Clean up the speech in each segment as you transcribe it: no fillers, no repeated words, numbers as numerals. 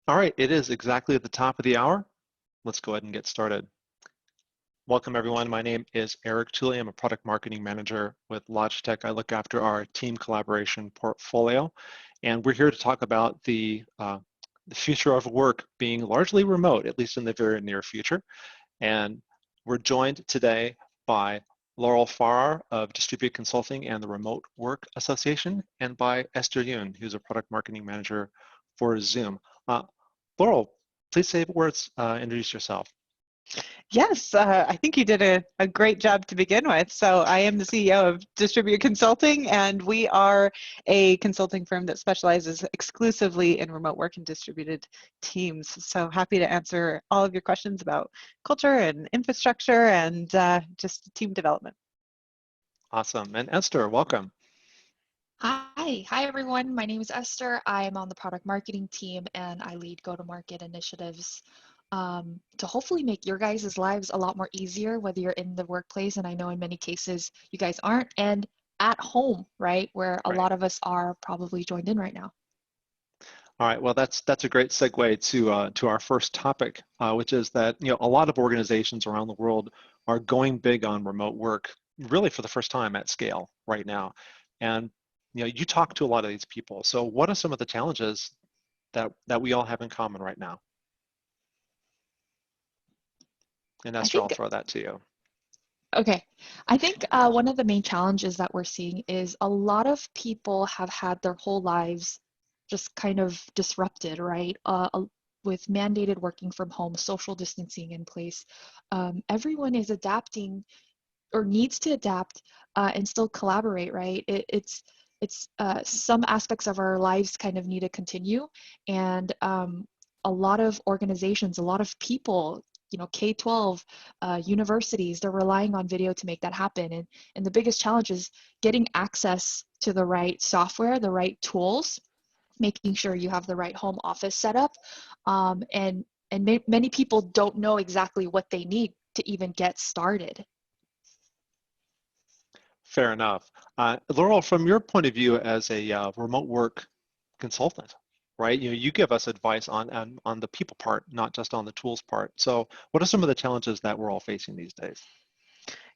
All right, it is exactly at the top of the hour. Let's go ahead and get started. Welcome everyone. My name is Eric Tooley. I'm a product marketing manager with Logitech. I look after our team collaboration portfolio, and we're here to talk about the future of work being largely remote, at least in the very near future. And we're joined today by Laurel Farrar of Distributed Consulting and the Remote Work Association, and by Esther Yoon, who's a product marketing manager for Zoom. Laurel, please say words, introduce yourself. Yes, I think you did a great job to begin with. So I am the CEO of Distributed Consulting, and we are a consulting firm that specializes exclusively in remote work and distributed teams. So happy to answer all of your questions about culture and infrastructure and just team development. Awesome. And Esther, welcome. Hi everyone. My name is Esther. I am on the product marketing team and I lead go-to-market initiatives to hopefully make your guys' lives a lot more easier, whether you're in the workplace, and I know in many cases you guys aren't, and at home, right, where a lot of us are probably joined in right now. All right, well, that's a great segue to our first topic, which is that a lot of organizations around the world are going big on remote work, really for the first time at scale right now. And you talk to a lot of these people. So what are some of the challenges that we all have in common right now? And Esther, I'll throw that to you. Okay, I think one of the main challenges that we're seeing is a lot of people have had their whole lives just kind of disrupted, right? With mandated working from home, social distancing in place. Everyone is adapting or needs to adapt and still collaborate, right? It's some aspects of our lives kind of need to continue, and a lot of organizations, a lot of people, K-12, universities, they're relying on video to make that happen. And the biggest challenge is getting access to the right software, the right tools, making sure you have the right home office setup, and many people don't know exactly what they need to even get started. Fair enough. Laurel, from your point of view as a remote work consultant, right? You give us advice on the people part, not just on the tools part. So what are some of the challenges that we're all facing these days?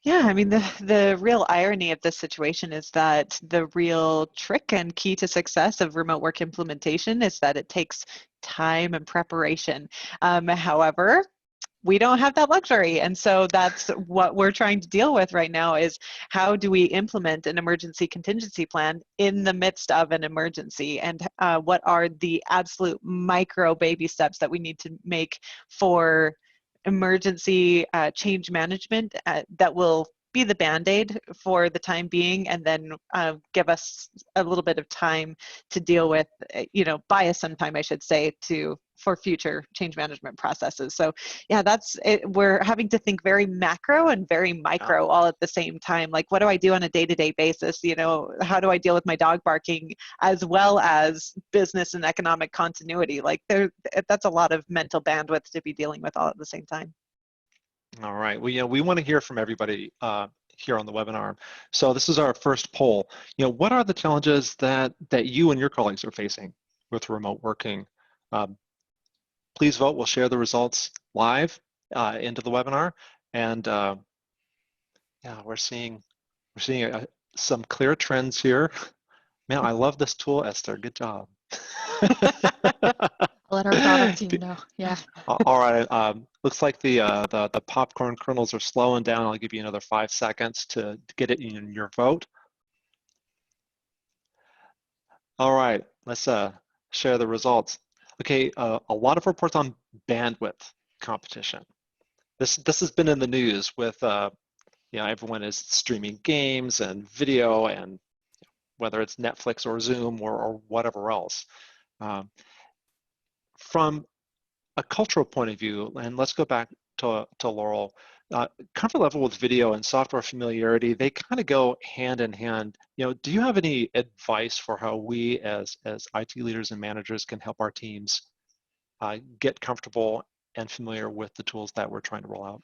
Yeah, I mean, the real irony of this situation is that the real trick and key to success of remote work implementation is that it takes time and preparation. However, we don't have that luxury. And so that's what we're trying to deal with right now is how do we implement an emergency contingency plan in the midst of an emergency, and what are the absolute micro baby steps that we need to make for emergency change management that will be the Band-Aid for the time being, and then give us a little bit of time to deal with, buy us some time, I should say, for future change management processes. So yeah, that's it. We're having to think very macro and very micro all at the same time. Like, what do I do on a day-to-day basis? How do I deal with my dog barking as well as business and economic continuity? Like, that's a lot of mental bandwidth to be dealing with all at the same time. All right. Well, we want to hear from everybody here on the webinar. So this is our first poll. What are the challenges that you and your colleagues are facing with remote working? Please vote. We'll share the results live into the webinar, and yeah, we're seeing some clear trends here. Man, I love this tool, Esther. Good job. Let our product team know. Yeah. All right. Looks like the popcorn kernels are slowing down. I'll give you another 5 seconds to get it in your vote. All right. Let's share the results. Okay. A lot of reports on bandwidth competition. This has been in the news with everyone is streaming games and video, and whether it's Netflix or Zoom or whatever else. From a cultural point of view, and let's go back to Laurel, comfort level with video and software familiarity, they kind of go hand in hand. Do you have any advice for how we as IT leaders and managers can help our teams get comfortable and familiar with the tools that we're trying to roll out?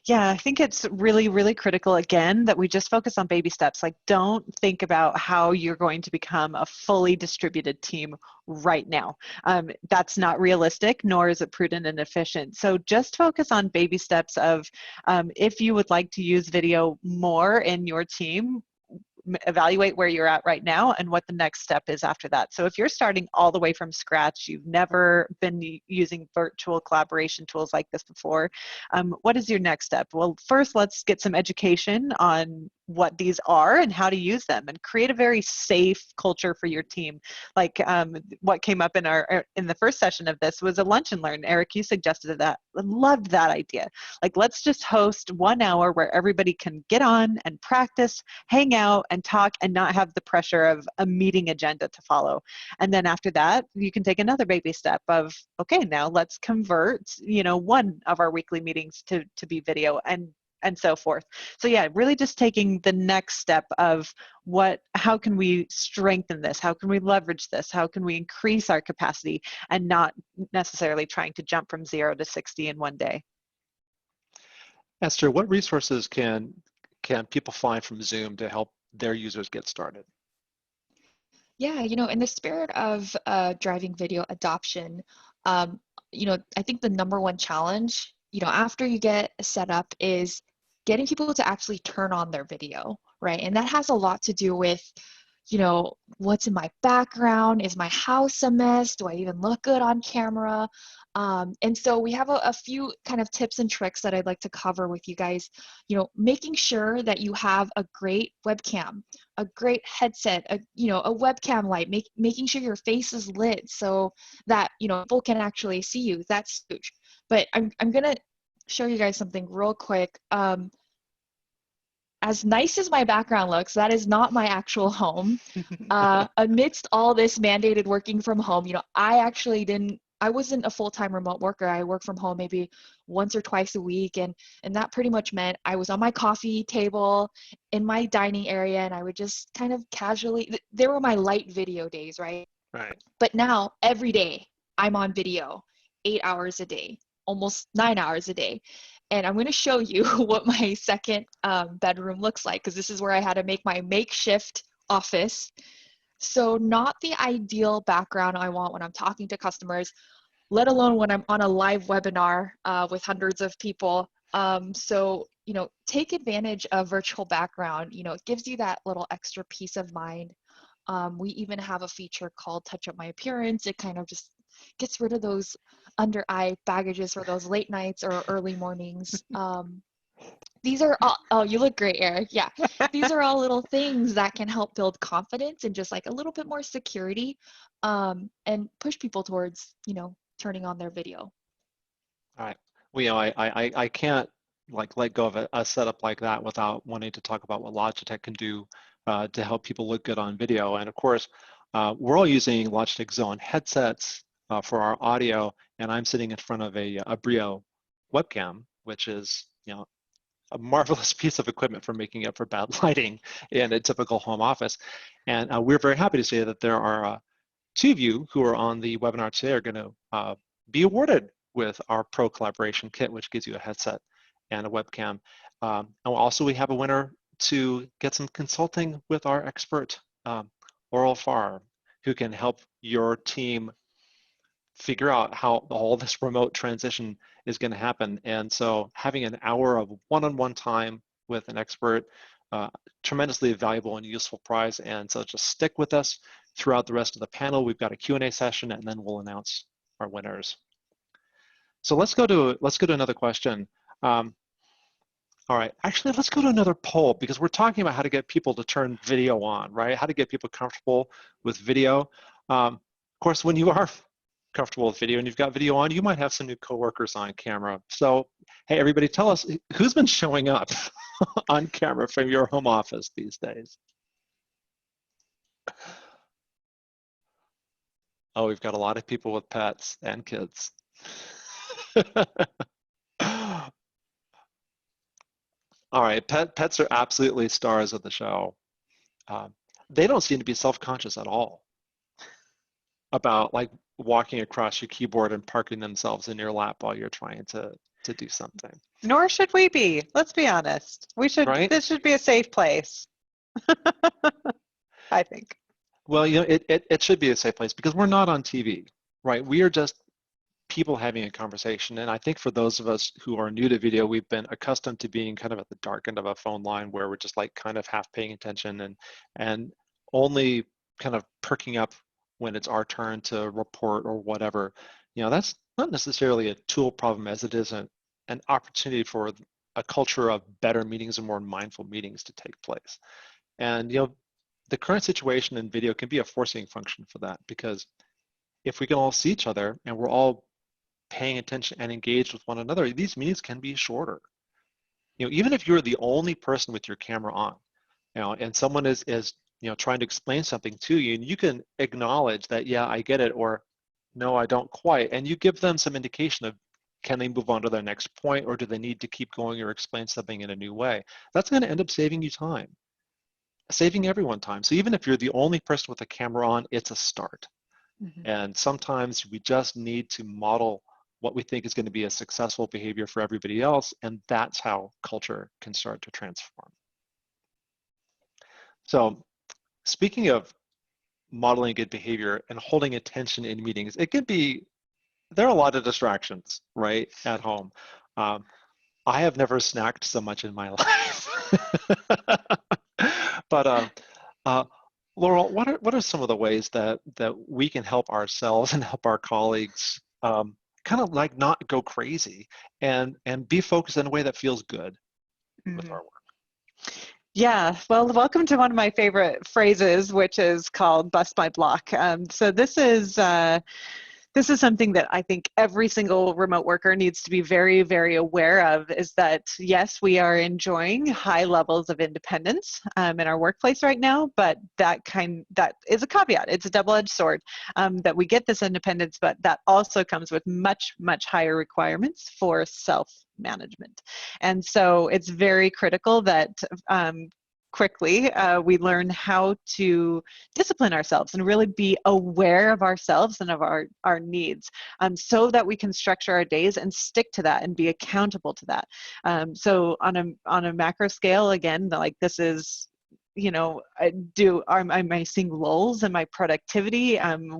Yeah, I think it's really, really critical, again, that we just focus on baby steps. Like, don't think about how you're going to become a fully distributed team right now. That's not realistic, nor is it prudent and efficient. So just focus on baby steps of if you would like to use video more in your team, evaluate where you're at right now and what the next step is after that. So if you're starting all the way from scratch, you've never been using virtual collaboration tools like this before, what is your next step? Well, first, let's get some education on what these are and how to use them, and create a very safe culture for your team. Like what came up in the first session of this was a lunch and learn. Eric, you suggested that. I loved that idea. Like, let's just host 1 hour where everybody can get on and practice, hang out and talk, and not have the pressure of a meeting agenda to follow. And then after that, you can take another baby step of, okay, now let's convert, one of our weekly meetings to be video, and so forth. So yeah, really just taking the next step of how can we strengthen this? How can we leverage this? How can we increase our capacity, and not necessarily trying to jump from 0 to 60 in one day. Esther, what resources can people find from Zoom to help their users get started? Yeah, in the spirit of driving video adoption, I think the number one challenge, after you get set up is getting people to actually turn on their video, right? And that has a lot to do with, what's in my background? Is my house a mess? Do I even look good on camera? And so we have a few kind of tips and tricks that I'd like to cover with you guys. Making sure that you have a great webcam, a great headset, a webcam light, making sure your face is lit so that, people can actually see you. That's huge. But I'm going to show you guys something real quick. As nice as my background looks, that is not my actual home. Amidst all this mandated working from home, I wasn't a full-time remote worker. I work from home maybe once or twice a week, and that pretty much meant I was on my coffee table in my dining area, and I would just kind of casually, there were my light video days, right? Right. But now every day I'm on video, 8 hours a day, almost 9 hours a day. And I'm going to show you what my second bedroom looks like, because this is where I had to make my makeshift office. So not the ideal background I want when I'm talking to customers, let alone when I'm on a live webinar with hundreds of people. So, take advantage of virtual background. It gives you that little extra peace of mind. We even have a feature called Touch Up My Appearance. It kind of just gets rid of those under eye baggages for those late nights or early mornings. These are all, oh, you look great, Eric. Yeah. These are all little things that can help build confidence and just like a little bit more security, and push people towards, turning on their video. All right. Well, I can't let go of a setup like that without wanting to talk about what Logitech can do to help people look good on video. And of course, we're all using Logitech Zone headsets for our audio, and I'm sitting in front of a Brio webcam, which is, a marvelous piece of equipment for making up for bad lighting in a typical home office. And we're very happy to say that there are 2 of you who are on the webinar today are going to be awarded with our Pro Collaboration Kit, which gives you a headset and a webcam. And also we have a winner to get some consulting with our expert, Oral Farr, who can help your team figure out how all this remote transition is going to happen. And so having an hour of one-on-one time with an expert, tremendously valuable and useful prize. And so just stick with us throughout the rest of the panel. We've got a Q&A session, and then we'll announce our winners. So let's go to another question. All right, actually, let's go to another poll, because we're talking about how to get people to turn video on, right? How to get people comfortable with video. Of course, when you are comfortable with video and you've got video on, you might have some new coworkers on camera. So, hey, everybody, tell us who's been showing up on camera from your home office these days. Oh, we've got a lot of people with pets and kids. All right, pets are absolutely stars of the show. They don't seem to be self-conscious at all about walking across your keyboard and parking themselves in your lap while you're trying to to do something. Nor should we be. Let's be honest. Right? This should be a safe place. I think. Well, it should be a safe place because we're not on TV, right? We are just people having a conversation. And I think for those of us who are new to video, we've been accustomed to being kind of at the dark end of a phone line where we're just like kind of half paying attention and only kind of perking up when it's our turn to report or whatever. That's not necessarily a tool problem as it is an opportunity for a culture of better meetings and more mindful meetings to take place. And the current situation in video can be a forcing function for that, because if we can all see each other and we're all paying attention and engaged with one another, these meetings can be shorter. Even if you're the only person with your camera on, and someone is trying to explain something to you, and you can acknowledge that, yeah, I get it, or no, I don't quite, and you give them some indication of, can they move on to their next point, or do they need to keep going or explain something in a new way? That's going to end up saving you time, saving everyone time. So even if you're the only person with a camera on, it's a start. Mm-hmm. And sometimes we just need to model what we think is going to be a successful behavior for everybody else, and that's how culture can start to transform. So speaking of modeling good behavior and holding attention in meetings, there are a lot of distractions, right, at home. I have never snacked so much in my life. But Laurel, what are some of the ways that we can help ourselves and help our colleagues kind of like not go crazy and be focused in a way that feels good with our work? Yeah, well, welcome to one of my favorite phrases, which is called "bust my block." So this is something that I think every single remote worker needs to be very, very aware of, is that, yes, we are enjoying high levels of independence in our workplace right now, but that is a caveat. It's a double-edged sword, that we get this independence, but that also comes with much, much higher requirements for self-management. And so it's very critical that quickly we learn how to discipline ourselves and really be aware of ourselves and of our needs, so that we can structure our days and stick to that and be accountable to that. So on a macro scale, again, like this is, am I seeing lulls in my productivity?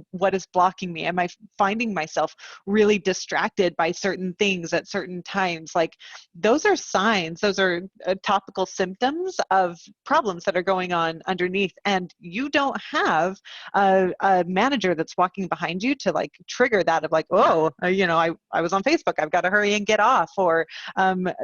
What is blocking me? Am I finding myself really distracted by certain things at certain times? Like, those are signs, those are topical symptoms of problems that are going on underneath. And you don't have a manager that's walking behind you to like trigger that of like, oh, I was on Facebook, I've got to hurry and get off. Or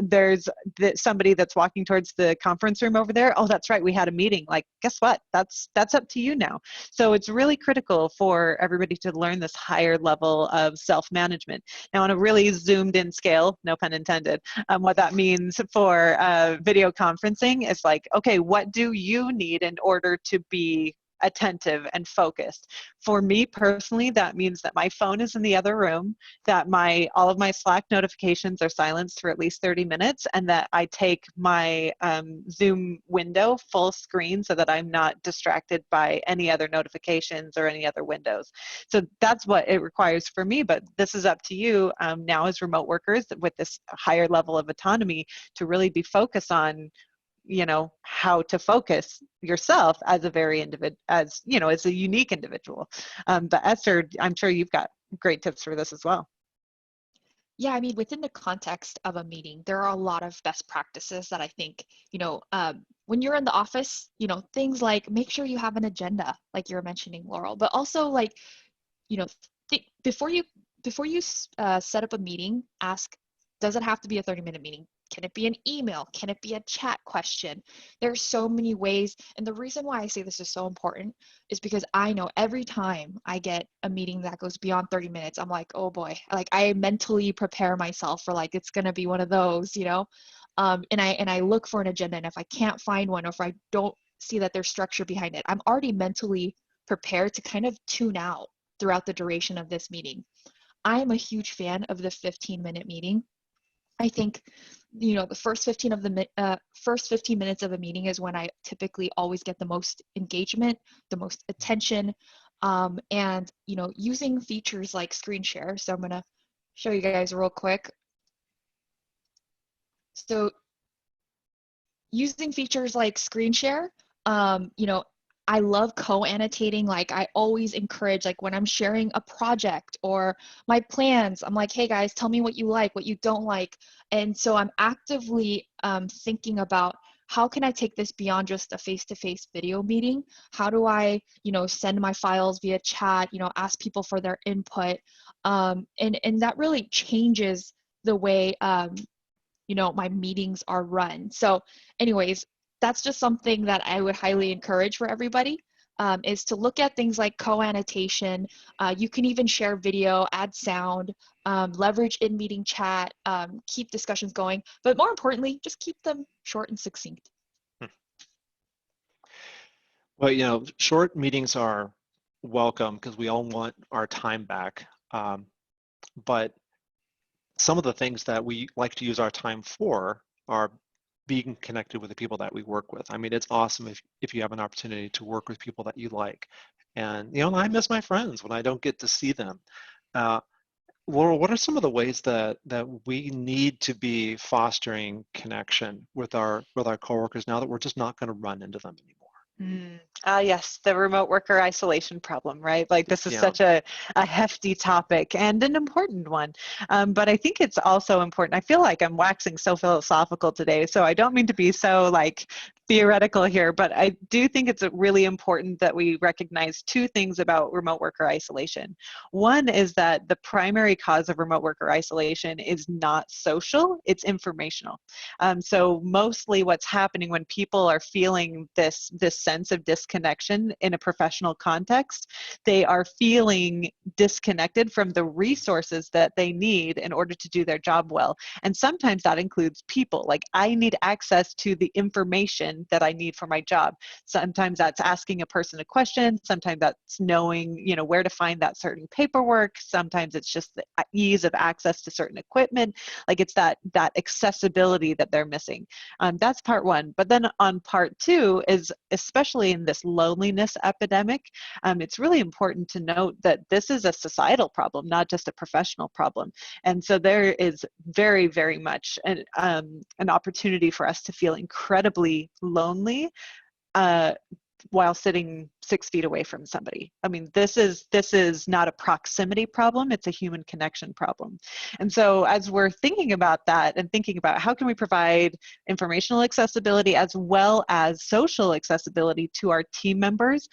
there's somebody that's walking towards the conference room over there. Oh, that's right, we had a meeting. Like, guess what? That's up to you now. So it's really critical for everybody to learn this higher level of self-management. Now, on a really zoomed in scale, no pun intended, what that means for video conferencing is like, okay, what do you need in order to be attentive and focused? For me personally, that means that my phone is in the other room, that all of my Slack notifications are silenced for at least 30 minutes, and that I take my Zoom window full screen so that I'm not distracted by any other notifications or any other windows. So that's what it requires for me, but this is up to you now as remote workers with this higher level of autonomy to really be focused on how to focus yourself as as a unique individual. But Esther, I'm sure you've got great tips for this as well. Yeah, I mean, within the context of a meeting, there are a lot of best practices that I think, when you're in the office, things like make sure you have an agenda, like you were mentioning, Laurel, but also like, before you set up a meeting, ask, does it have to be a 30-minute meeting? Can it be an email? Can it be a chat question? There's so many ways. And the reason why I say this is so important is because I know every time I get a meeting that goes beyond 30 minutes, I'm like, oh boy, like I mentally prepare myself for like, it's going to be one of those, and I look for an agenda. And if I can't find one, or if I don't see that there's structure behind it, I'm already mentally prepared to kind of tune out throughout the duration of this meeting. I am a huge fan of the 15-minute meeting. I think, the first 15 minutes of a meeting is when I typically always get the most engagement, the most attention, and, using features like screen share. So I'm going to show you guys real quick. So using features like screen share, you know, I love co-annotating. Like I always encourage, like when I'm sharing a project or my plans, I'm like, hey guys, tell me what you like, what you don't like. And so I'm actively thinking about how can I take this beyond just a face-to-face video meeting? How do I, you know, send my files via chat, you know, ask people for their input. And that really changes the way, you know, my meetings are run. So anyways, that's just something that I would highly encourage for everybody, is to look at things like co-annotation. You can even share video, add sound, leverage in-meeting chat, keep discussions going, but more importantly, just keep them short and succinct. Well, you know, short meetings are welcome because we all want our time back. But some of the things that we like to use our time for are being connected with the people that we work with. I mean, it's awesome if you have an opportunity to work with people that you like. And, you know, I miss my friends when I don't get to see them. Laurel, what are some of the ways that we need to be fostering connection with our coworkers now that we're just not going to run into them anymore? Yes, the remote worker isolation problem, right? Like this is Yeah. such a hefty topic and an important one. But I think it's also important. I feel like I'm waxing so philosophical today, so I don't mean to be so like theoretical here, but I do think it's really important that we recognize two things about remote worker isolation. One is that the primary cause of remote worker isolation is not social, it's informational. So mostly what's happening when people are feeling this sense of disconnection in a professional context, they are feeling disconnected from the resources that they need in order to do their job well. And sometimes that includes people. Like I need access to the information that I need for my job. Sometimes that's asking a person a question. Sometimes that's knowing, you know, where to find that certain paperwork. Sometimes it's just the ease of access to certain equipment. Like it's that accessibility that they're missing. That's part one. But then on part two is, especially in this loneliness epidemic, it's really important to note that this is a societal problem, not just a professional problem. And so there is very, very much an opportunity for us to feel incredibly lonely while sitting 6 feet away from somebody. I mean, this is not a proximity problem, it's a human connection problem. And so as we're thinking about that and thinking about how can we provide informational accessibility as well as social accessibility to our team members,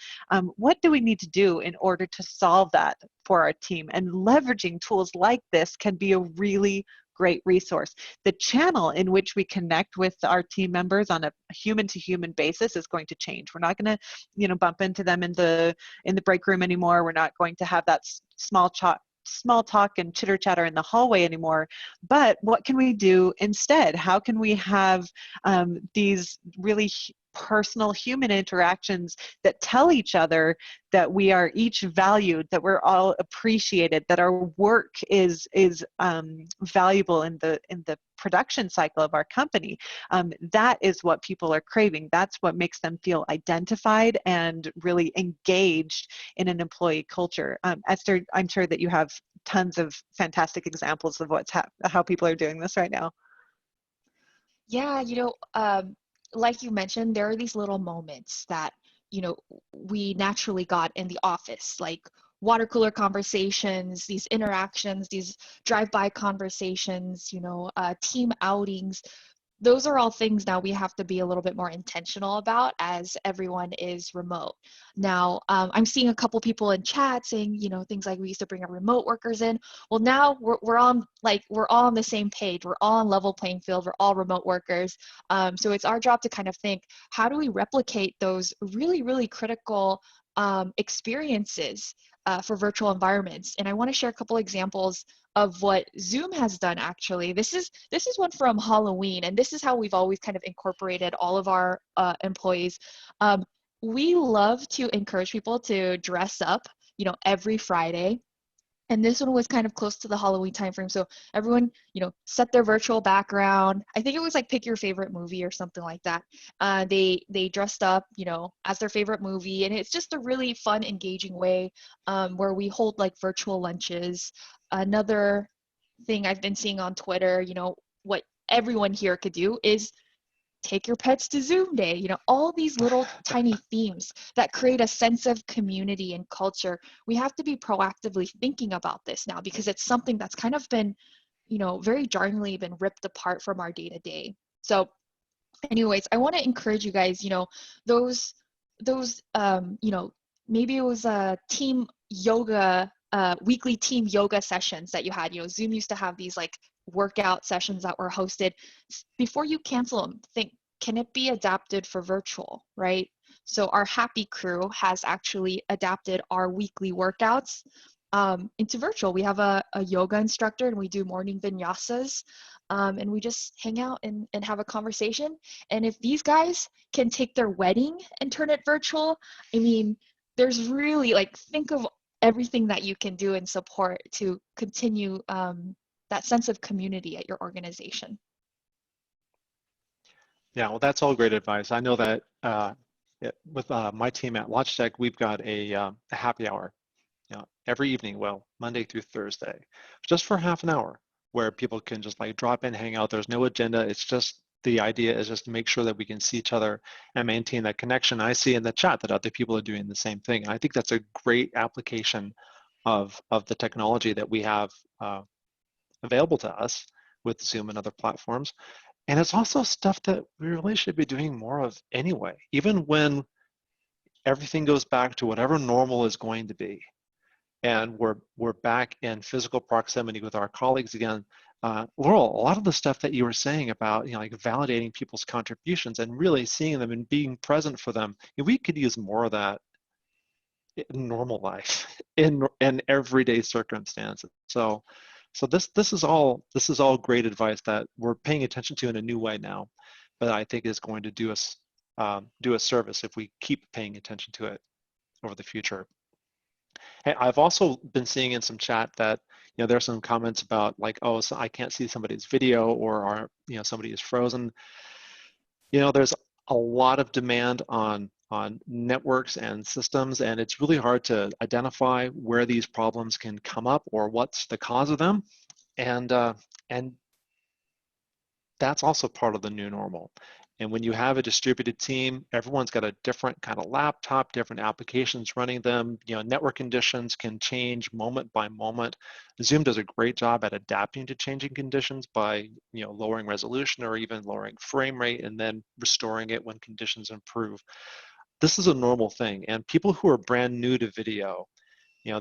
what do we need to do in order to solve that for our team? And leveraging tools like this can be a really great resource. The channel in which we connect with our team members on a human-to-human basis is going to change. We're not going to, you know, bump into them in the break room anymore. We're not going to have that small talk and chitter chatter in the hallway anymore. But what can we do instead? How can we have these really personal human interactions that tell each other that we are each valued, that we're all appreciated, that our work is valuable in the production cycle of our company? That is what people are craving. That's what makes them feel identified and really engaged in an employee culture. Esther, I'm sure that you have tons of fantastic examples of how people are doing this right now. Yeah, you know, like you mentioned, there are these little moments that, you know, we naturally got in the office, like water cooler conversations, these interactions, these drive-by conversations, you know, team outings. Those are all things now we have to be a little bit more intentional about as everyone is remote. Now, I'm seeing a couple people in chat saying, you know, things like we used to bring our remote workers in. Well, now we're all on the same page. We're all on level playing field. We're all remote workers. So it's our job to kind of think, how do we replicate those really, really critical experiences for virtual environments? And I want to share a couple examples of what Zoom has done. Actually, this is one from Halloween, and this is how we've always kind of incorporated all of our employees. We love to encourage people to dress up, you know, every Friday. And this one was kind of close to the Halloween timeframe. So everyone, you know, set their virtual background. I think it was like pick your favorite movie or something like that. They dressed up, you know, as their favorite movie. And it's just a really fun, engaging way where we hold like virtual lunches. Another thing I've been seeing on Twitter, you know, what everyone here could do is take your pets to Zoom day, you know, all these little tiny themes that create a sense of community and culture. We have to be proactively thinking about this now because it's something that's kind of been, you know, very jarringly been ripped apart from our day to day. So anyways, I want to encourage you guys, you know, those you know, maybe it was a team yoga, weekly team yoga sessions that you had. You know, Zoom used to have these like workout sessions that were hosted. Before you cancel them, think, can it be adapted for virtual, right? So our happy crew has actually adapted our weekly workouts into virtual. We have a yoga instructor and we do morning vinyasas, and we just hang out and have a conversation. And if these guys can take their wedding and turn it virtual, I mean, there's really like, think of everything that you can do and support to continue that sense of community at your organization. Yeah, well, that's all great advice. I know that with my team at Logitech, we've got a happy hour, you know, every evening, well, Monday through Thursday, just for half an hour, where people can just like drop in, hang out. There's no agenda. It's just the idea is just to make sure that we can see each other and maintain that connection. I see in the chat that other people are doing the same thing. I think that's a great application of the technology that we have available to us with Zoom and other platforms. And it's also stuff that we really should be doing more of anyway, even when everything goes back to whatever normal is going to be. And we're back in physical proximity with our colleagues again. Laurel, a lot of the stuff that you were saying about, you know, like validating people's contributions and really seeing them and being present for them, you know, we could use more of that in normal life, in everyday circumstances. So this is all great advice that we're paying attention to in a new way now, but I think is going to do us do a service if we keep paying attention to it over the future. Hey, I've also been seeing in some chat that, you know, there's some comments about like, oh, so I can't see somebody's video, or you know, somebody is frozen. You know, there's a lot of demand on networks and systems, and it's really hard to identify where these problems can come up or what's the cause of them. And that's also part of the new normal. And when you have a distributed team, everyone's got a different kind of laptop, different applications running them. You know, network conditions can change moment by moment. Zoom does a great job at adapting to changing conditions by, you know, lowering resolution or even lowering frame rate and then restoring it when conditions improve. This is a normal thing. And people who are brand new to video, you know,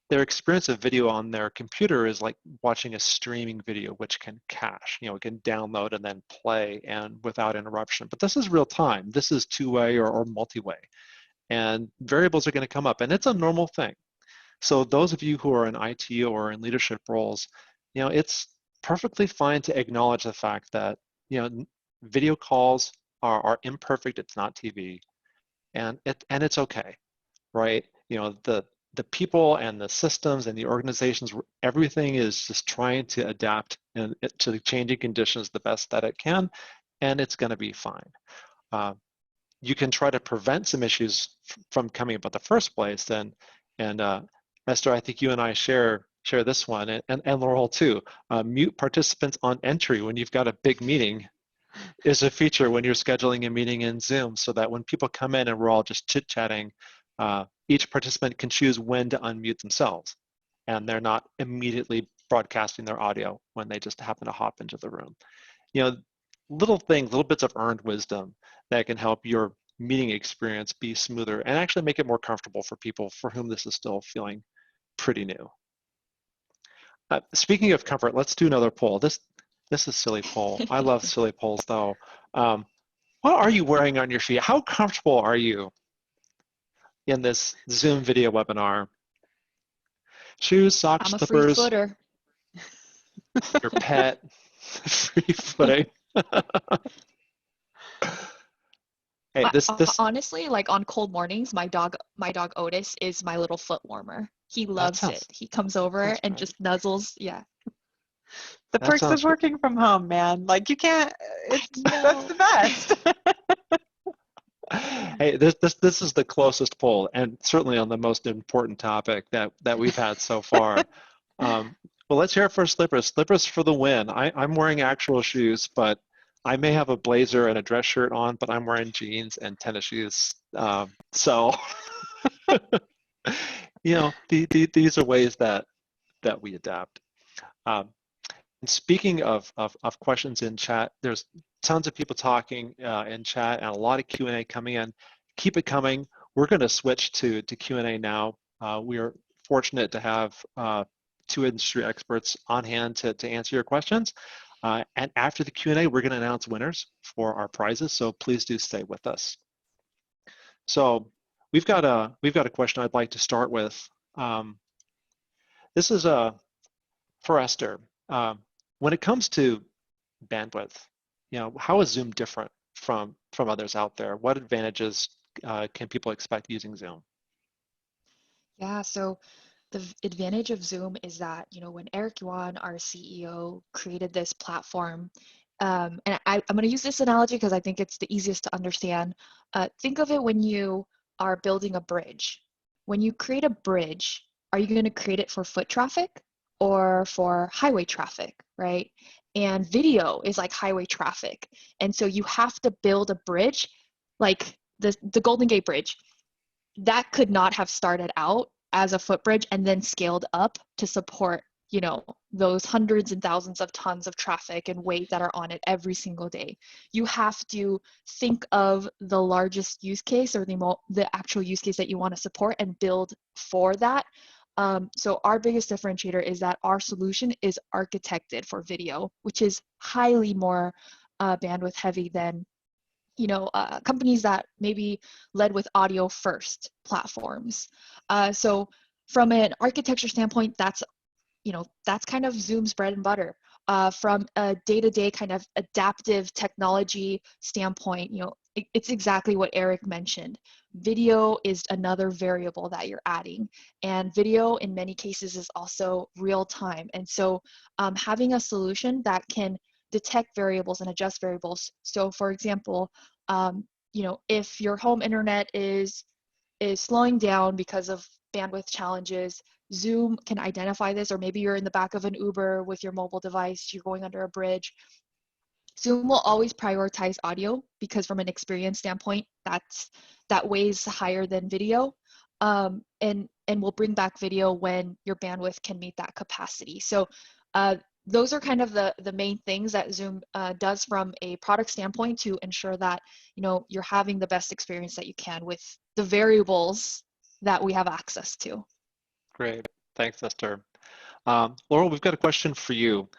their experience of video on their computer is like watching a streaming video, which can cache, you know, it can download and then play and without interruption. But this is real time. This is two-way or multi-way. And variables are going to come up, and it's a normal thing. So those of you who are in IT or in leadership roles, you know, it's perfectly fine to acknowledge the fact that, you know, video calls are imperfect. It's not TV, and it's okay, right? You know, the people and the systems and the organizations, everything is just trying to adapt to the changing conditions the best that it can, and it's going to be fine. You can try to prevent some issues from coming up in the first place, and Esther, I think you and I share this one, and Laurel too. Mute participants on entry when you've got a big meeting is a feature when you're scheduling a meeting in Zoom, so that when people come in and we're all just chit-chatting, each participant can choose when to unmute themselves, and they're not immediately broadcasting their audio when they just happen to hop into the room. You know, little things, little bits of earned wisdom that can help your meeting experience be smoother and actually make it more comfortable for people for whom this is still feeling pretty new. Speaking of comfort, let's do another poll. This is a silly poll. I love silly polls though. What are you wearing on your feet? How comfortable are you in this Zoom video webinar? Shoes, socks, I'm a free slippers, footer. your pet, free footing. Hey, this Honestly, like on cold mornings, my dog Otis is my little foot warmer. He loves it. He comes over and just nuzzles. Yeah. The perks of working from home, man. Like you can't. That's the best. Hey, this is the closest poll, and certainly on the most important topic that we've had so far. Well, let's hear it for Slippers. Slippers for the win. I'm wearing actual shoes, but I may have a blazer and a dress shirt on, but I'm wearing jeans and tennis shoes. So, these are ways that we adapt. Um, and speaking of questions in chat, there's tons of people talking in chat and a lot of Q&A coming in. Keep it coming. We're going to switch to Q&A now. We are fortunate to have two industry experts on hand to answer your questions. And after the Q&A, we're going to announce winners for our prizes. So please do stay with us. So we've got a question I'd like to start with. This is for Esther. When it comes to bandwidth, how is Zoom different from others out there? What advantages can people expect using Zoom? Yeah, so the advantage of Zoom is that, when Eric Yuan, our CEO, created this platform, and I'm going to use this analogy because I think it's the easiest to understand. Think of it when you are building a bridge. When you create a bridge, are you going to create it for foot traffic or for highway traffic, right? And video is like highway traffic. And so you have to build a bridge like the Golden Gate Bridge. That could not have started out as a footbridge and then scaled up to support, those hundreds and thousands of tons of traffic and weight that are on it every single day. You have to think of the largest use case or the actual use case that you want to support and build for that. So our biggest differentiator is that our solution is architected for video, which is highly more bandwidth heavy than companies that maybe led with audio first platforms. So from an architecture standpoint, that's kind of Zoom's bread and butter. From a day-to-day kind of adaptive technology standpoint, it's exactly what Eric mentioned. Video is another variable that you're adding, and video in many cases is also real time. And so having a solution that can detect variables and adjust variables. So for example, if your home internet is slowing down because of bandwidth challenges, Zoom can identify this, or maybe you're in the back of an Uber with your mobile device, you're going under a bridge. Zoom will always prioritize audio because from an experience standpoint, that weighs higher than video, and will bring back video when your bandwidth can meet that capacity. So those are kind of the main things that Zoom does from a product standpoint to ensure that you're having the best experience that you can with the variables that we have access to. Great, thanks, Esther. Laurel, we've got a question for you.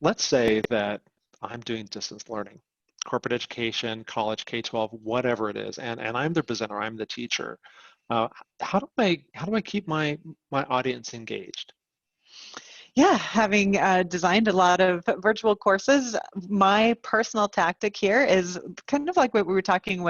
Let's say that I'm doing distance learning, corporate education, college, K-12, whatever it is, and I'm the presenter, I'm the teacher. How do I keep my audience engaged? Yeah, having designed a lot of virtual courses, my personal tactic here is kind of like what we were talking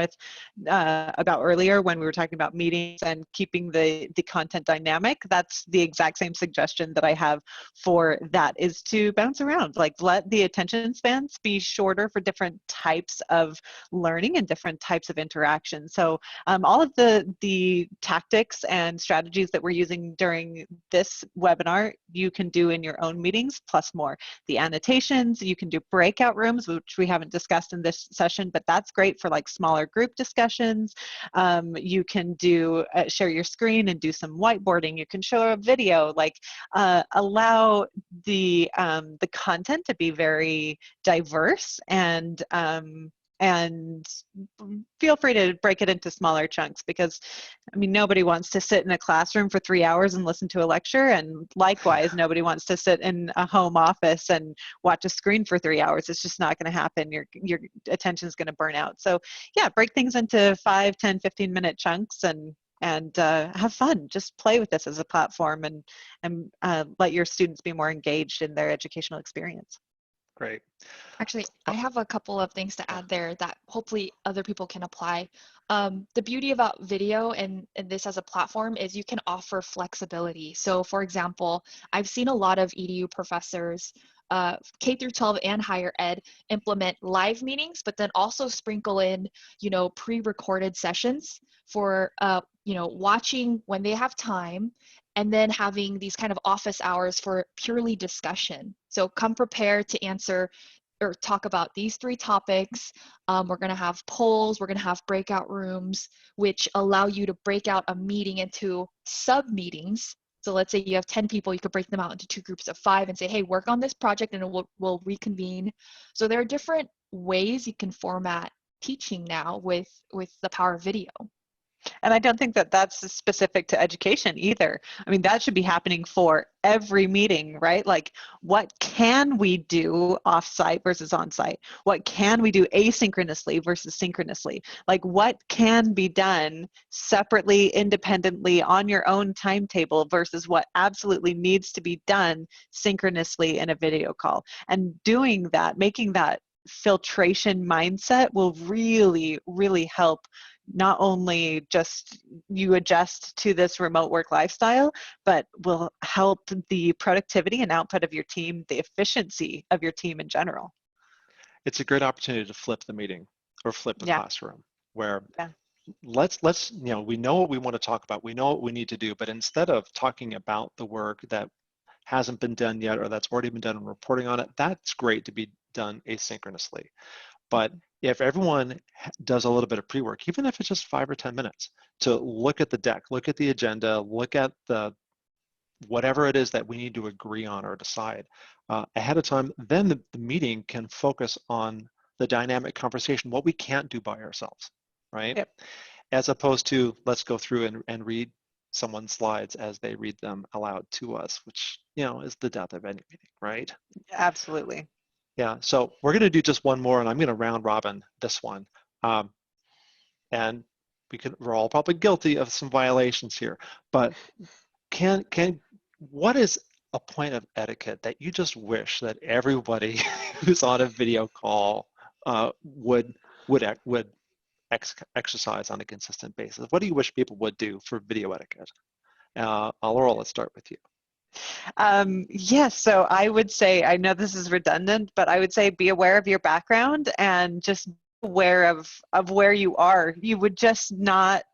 about earlier when we were talking about meetings and keeping the content dynamic. That's the exact same suggestion that I have for that, is to bounce around. Like, let the attention spans be shorter for different types of learning and different types of interaction. So all of the tactics and strategies that we're using during this webinar, you can do in your own meetings plus more. The annotations, you can do breakout rooms, which we haven't discussed in this session, but that's great for like smaller group discussions. You can do share your screen and do some whiteboarding. You can show a video, like allow the content to be very diverse, and feel free to break it into smaller chunks, because I mean, nobody wants to sit in a classroom for 3 hours and listen to a lecture, and likewise nobody wants to sit in a home office and watch a screen for 3 hours. It's just not going to happen. Your attention is going to burn out. So yeah, break things into 5, 10, 15-minute chunks and have fun. Just play with this as a platform, and let your students be more engaged in their educational experience. Great. Actually, I have a couple of things to add there that hopefully other people can apply. The beauty about video and this as a platform is you can offer flexibility. So for example, I've seen a lot of EDU professors K through 12 and higher ed implement live meetings, but then also sprinkle in, pre-recorded sessions for, watching when they have time, and then having these kind of office hours for purely discussion. So come prepared to answer or talk about these 3 topics. We're going to have polls, we're going to have breakout rooms, which allow you to break out a meeting into sub-meetings. So let's say you have 10 people, you could break them out into 2 groups of 5 and say, hey, work on this project and we'll reconvene. So there are different ways you can format teaching now with the power of video. And I don't think that that's specific to education either. I mean, that should be happening for every meeting, right? Like, what can we do off-site versus on-site? What can we do asynchronously versus synchronously? Like, what can be done separately, independently, on your own timetable versus what absolutely needs to be done synchronously in a video call? And doing that, making that filtration mindset will really, really help not only just you adjust to this remote work lifestyle, but will help the productivity and output of your team, the efficiency of your team in general. It's a great opportunity to flip the meeting or flip the classroom where let's we know what we want to talk about, we know what we need to do, but instead of talking about the work that hasn't been done yet or that's already been done and reporting on it, that's great to be done asynchronously. But if everyone does a little bit of pre-work, even if it's just 5 or 10 minutes, to look at the deck, look at the agenda, look at the whatever it is that we need to agree on or decide ahead of time, then the meeting can focus on the dynamic conversation, what we can't do by ourselves, right? Yep. As opposed to let's go through and read someone's slides as they read them aloud to us, which is the death of any meeting, right? Absolutely. Yeah, so we're going to do just one more, and I'm going to round robin this one. And we're all probably guilty of some violations here, but what is a point of etiquette that you just wish that everybody who's on a video call would exercise on a consistent basis? What do you wish people would do for video etiquette? Laurel, let's start with you. Yes, so I would say, I know this is redundant, but I would say be aware of your background and just aware of where you are. You would not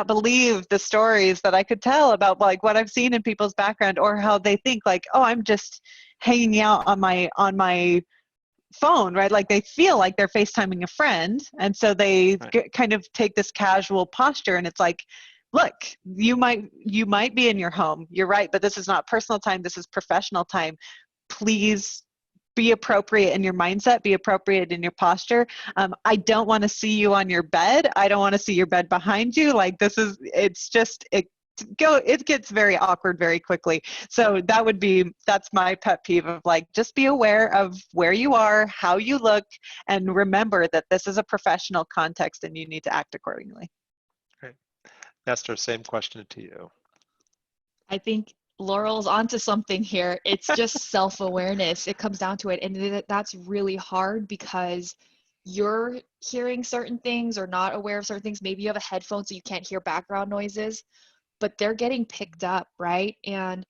believe the stories that I could tell about like what I've seen in people's background or how they think like, oh, I'm just hanging out on my phone, right? Like they feel like they're FaceTiming a friend. And so they kind of take this casual posture, and it's like, look, you might be in your home. You're right, but this is not personal time. This is professional time. Please be appropriate in your mindset, be appropriate in your posture. I don't want to see you on your bed. I don't want to see your bed behind you. Like it gets very awkward very quickly. So that's my pet peeve of like, just be aware of where you are, how you look, and remember that this is a professional context and you need to act accordingly. Great. Esther, same question to you. I think Laurel's onto something here. It's just self-awareness. It comes down to it. And that's really hard because you're hearing certain things or not aware of certain things. Maybe you have a headphone so you can't hear background noises, but they're getting picked up, right? And,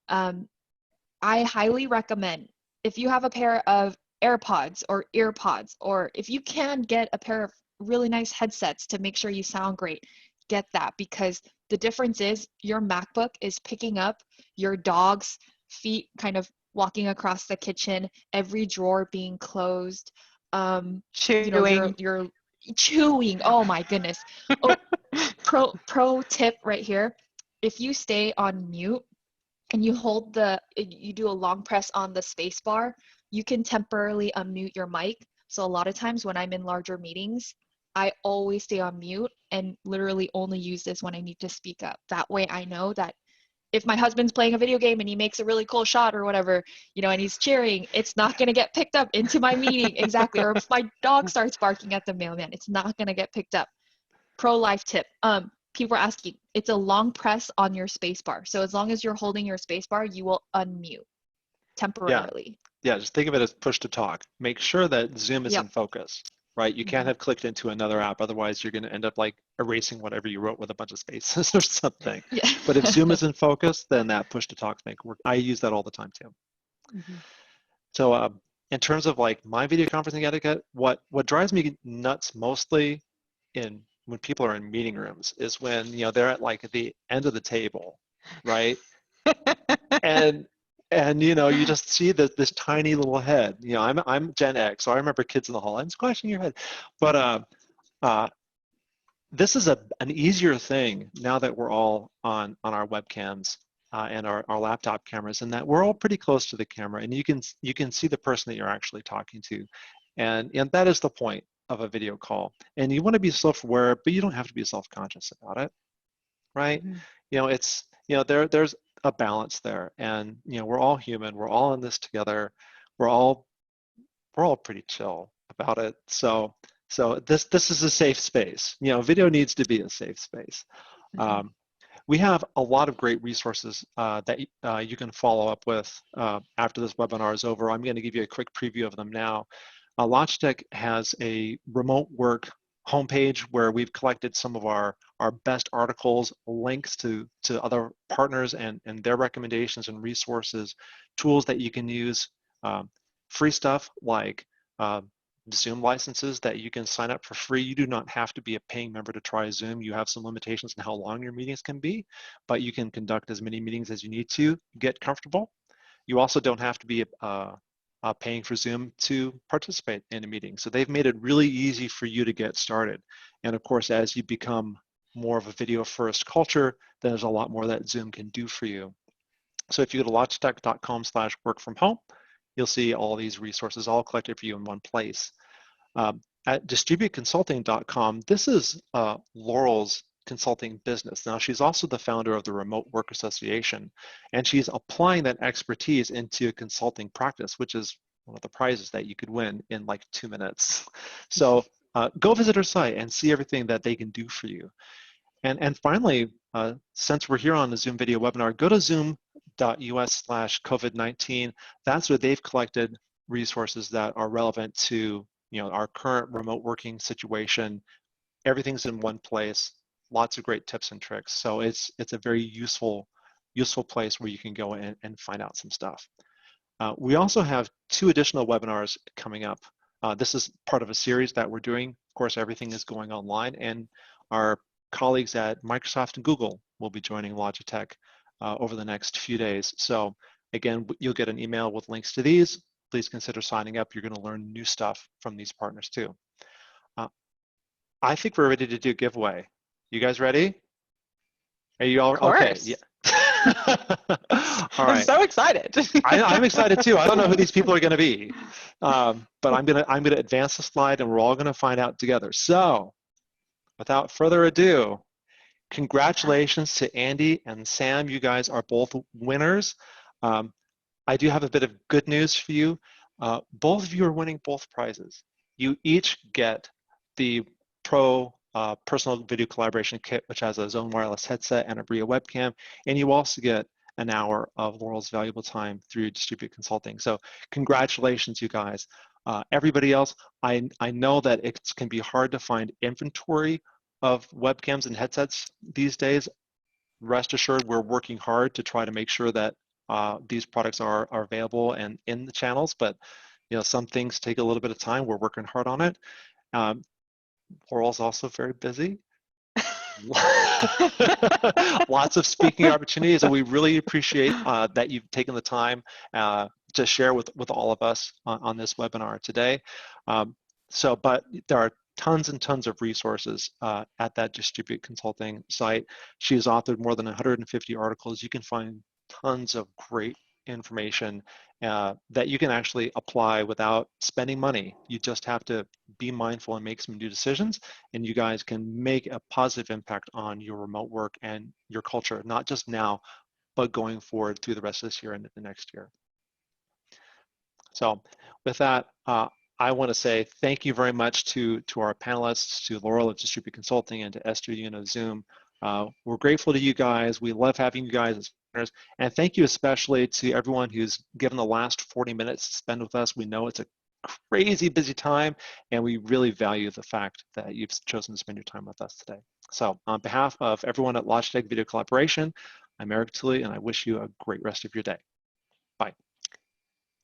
I highly recommend if you have a pair of AirPods or EarPods, or if you can get a pair of really nice headsets to make sure you sound great, get that, because the difference is your MacBook is picking up your dog's feet kind of walking across the kitchen, every drawer being closed, Chewing. you're chewing. Oh my goodness. Oh, pro tip right here. If you stay on mute and you do a long press on the space bar, you can temporarily unmute your mic. So a lot of times when I'm in larger meetings, I always stay on mute and literally only use this when I need to speak up. That way I know that if my husband's playing a video game and he makes a really cool shot or whatever, and he's cheering, it's not going to get picked up into my meeting. Exactly. Or if my dog starts barking at the mailman, it's not going to get picked up. Pro life tip. People are asking, it's a long press on your space bar. So as long as you're holding your space bar, you will unmute temporarily. Yeah, just think of it as push to talk. Make sure that Zoom is in focus, right? You can't have clicked into another app. Otherwise, you're going to end up like erasing whatever you wrote with a bunch of spaces or something. Yeah. But if Zoom is in focus, then that push to talk thing work. I use that all the time too. Mhm. So in terms of like my video conferencing etiquette, what drives me nuts mostly in when people are in meeting rooms is when, you know, they're at like the end of the table, right? And you know, you just see this tiny little head. You know, I'm Gen X, so I remember kids in the hall. I'm squashing your head, but uh, this is an easier thing now that we're all on our webcams and our laptop cameras, and that we're all pretty close to the camera, and you can see the person that you're actually talking to, and that is the point of a video call. And you want to be self-aware, but you don't have to be self-conscious about it, right? Mhm. You know, it's, you know, there's a balance there, and you know, we're all human, we're all in this together, we're all pretty chill about it. So this is a safe space. You know, video needs to be a safe space. Mhm. We have a lot of great resources that you can follow up with after this webinar is over. I'm going to give you a quick preview of them now. Logitech has a remote work homepage where we've collected some of our best articles, links to other partners and their recommendations and resources, tools that you can use, um, free stuff like uh, Zoom licenses that you can sign up for free. You do not have to be a paying member to try Zoom. You have some limitations in how long your meetings can be, but you can conduct as many meetings as you need to get comfortable. You also don't have to be paying for Zoom to participate in a meeting. So they've made it really easy for you to get started. And of course, as you become more of a video first culture, there's a lot more that Zoom can do for you. So if you go to logitech.com/work from home, you'll see all these resources all collected for you in one place. At distributeconsulting.com, this is Laurel's consulting business. Now, she's also the founder of the Remote Work Association, and she's applying that expertise into a consulting practice, which is one of the prizes that you could win in like 2 minutes. So go visit her site and see everything that they can do for you. And finally, since we're here on the Zoom video webinar, go to zoom.us/COVID-19. That's where they've collected resources that are relevant to, you know, our current remote working situation. Everything's in one place. Lots of great tips and tricks. So it's a very useful place where you can go and find out some stuff. We also have 2 additional webinars coming up. This is part of a series that we're doing. Of course, everything is going online, and our colleagues at Microsoft and Google will be joining Logitech over the next few days. So again, you'll get an email with links to these. Please consider signing up. You're going to learn new stuff from these partners too. I think we're ready to do giveaway. You guys ready? Are you all Of okay? Yeah. course. All I'm right. so excited. I'm excited too. I don't know who these people are going to be, but I'm gonna advance the slide, and we're all going to find out together. So, without further ado, congratulations to Andy and Sam. You guys are both winners. Um, I do have a bit of good news for you. Both of you are winning both prizes. You each get the Pro Personal Video Collaboration Kit, which has a Zone Wireless headset and a Bria webcam, and you also get an hour of Laurel's valuable time through Distribute Consulting. So congratulations, you guys. Everybody else, I know that it can be hard to find inventory of webcams and headsets these days. Rest assured, we're working hard to try to make sure that these products are available and in the channels, but you know, some things take a little bit of time. We're working hard on it. Laurel's also very busy. Lots of speaking opportunities, and we really appreciate that you've taken the time to share with all of us on this webinar today. But there are tons and tons of resources at that Distribute Consulting site. She has authored more than 150 articles. You can find tons of great information that you can actually apply without spending money. You just have to be mindful and make some new decisions, and you guys can make a positive impact on your remote work and your culture, not just now, but going forward through the rest of this year and the next year. So with that, I want to say thank you very much to our panelists, to Laurel of Distribute Consulting, and to Esther Yun of Zoom. We're grateful to you guys. We love having you guys as partners. And thank you especially to everyone who's given the last 40 minutes to spend with us. We know it's a crazy busy time, and we really value the fact that you've chosen to spend your time with us today. So on behalf of everyone at Logitech Video Collaboration, I'm Eric Tully, and I wish you a great rest of your day.